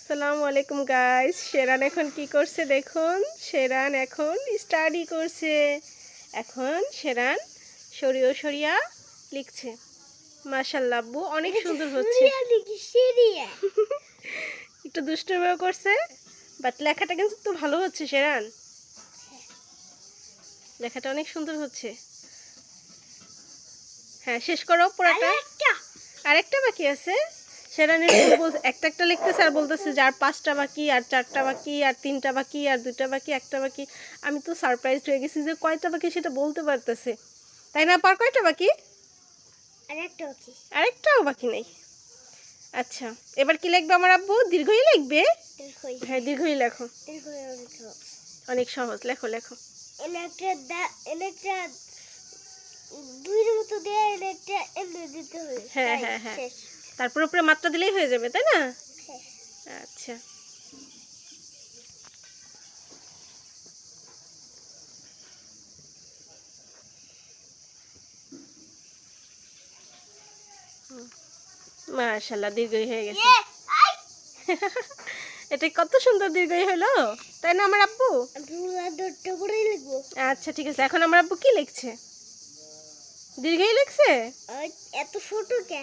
আসসালামু আলাইকুম গাইস। শেরান এখন কি করছে দেখুন। শেরান এখন স্টাডি করছে। এখন শেরান সরিয়া সরিয়া লিখছে। মাশাআল্লাহ আব্বু অনেক সুন্দর হচ্ছে। একটু দুষ্টুমিও করছে, বাট লেখাটা কিন্তু ভালো হচ্ছে। শেরান লেখাটা অনেক সুন্দর হচ্ছে। হ্যাঁ, শেষ করো পুরোটা। আরেকটা বাকি আছে। শেরানের একটা একটা লিখতেছে আর বলতেছে যে আর 5টা বাকি, আর 4টা বাকি, আর 3টা বাকি, আর 2টা বাকি, একটা বাকি। আমি তো সারপ্রাইজড হয়ে গেছি যে কয়টা বাকি সেটা বলতে পারতেছে, তাই না? পার কয়টা বাকি? আরেকটাও বাকি নেই। আচ্ছা, এবার কি লিখবে আমার আব্বু? দীর্ঘই লিখবে? হ্যাঁ, দীর্ঘই লেখো। অনেক সহজ, লেখো লেখো। হ্যাঁ হ্যাঁ হ্যাঁ, তারপর উপরে মাত্রা দিলেই হয়ে যাবে, তাই না? আচ্ছা, মাশাআল্লাহ দীর্ঘই হয়ে গেছে। এটা কত সুন্দর দীর্ঘই হলো, তাই না আমার আব্বু? আচ্ছা ঠিক আছে, এখন আমার আব্বু কি লিখছে? দীর্ঘই লিখছে। এত ছোট কে?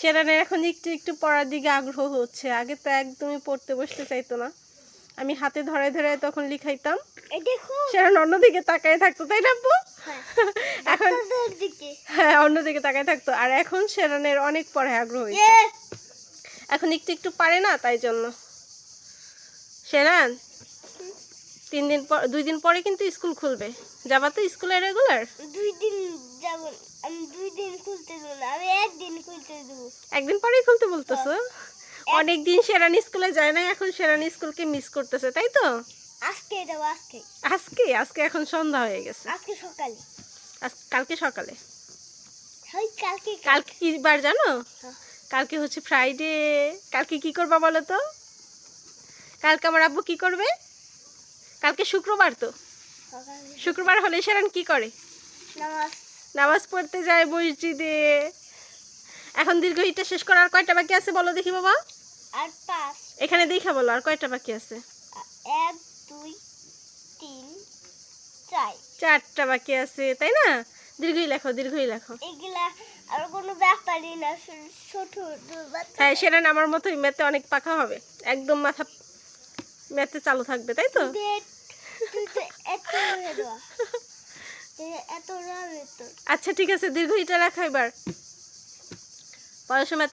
শেরানের এখন একটু একটু পড়ার দিকে আগ্রহ হচ্ছে। আগে তো একদমই পড়তে বসতে চাইতো না। আমি হাতে ধরায় ধরায় তখন লিখাইতাম, শেরান অন্যদিকে তাকায় থাকতো, তাই না আব্বু? এখন হ্যাঁ, অন্যদিকে তাকায় থাকতো। আর এখন শেরানের অনেক পড়ায় আগ্রহ হয়েছে। এখন একটু একটু পারে না, তাই জন্য। শেরান 2 দিন পরে কিন্তু স্কুল খুলবে। যাবা তো স্কুলে রেগুলার? 2 দিন যাব। আমি 2 দিন খুলতে দেব না, আমি 1 দিন খুলতে দেব। একদিন পরেই খুলতে বলতেছো? অনেক দিন শেরান স্কুলে যায় না, এখন শেরান স্কুলকে মিস করতেছে, তাই তো? আজকে দেব, আজকে। আজকে আজকে এখন সন্ধ্যা হয়ে গেছে। আজকে সকালে। কালকে সকালে। হয় কালকে। কালকে কি বার জানো? হ্যাঁ। কালকে হচ্ছে ফ্রাইডে। কালকে কি করবা বলো তো? কালকে আমার আব্বু কি করবে? কালকে শুক্রবার তো। শুক্রবার হলে শেরান কি করে? নামাজ পড়তে যায় মসজিদে। এখন দীর্ঘ ইটা শেষ করার কয়টা বাকি আছে বলো দেখি বাবা? আর 5। এখানে দেখা বলো আর কয়টা বাকি আছে? 1 2 3 4। 4টা বাকি আছে, তাই না? দীর্ঘই লেখো, দীর্ঘই লেখো। এগুলা আর কোনো ব্যাপারই না, ছোট বাচ্চা। হ্যাঁ, শেরান আমার মতোই ম্যাথে অনেক পাকা হবে। একদম মাথা ম্যাথে চালু থাকবে, তাই তো? আচ্ছা ঠিক আছে, দীর্ঘ ইটা রাখো এবার। পড়াশোনা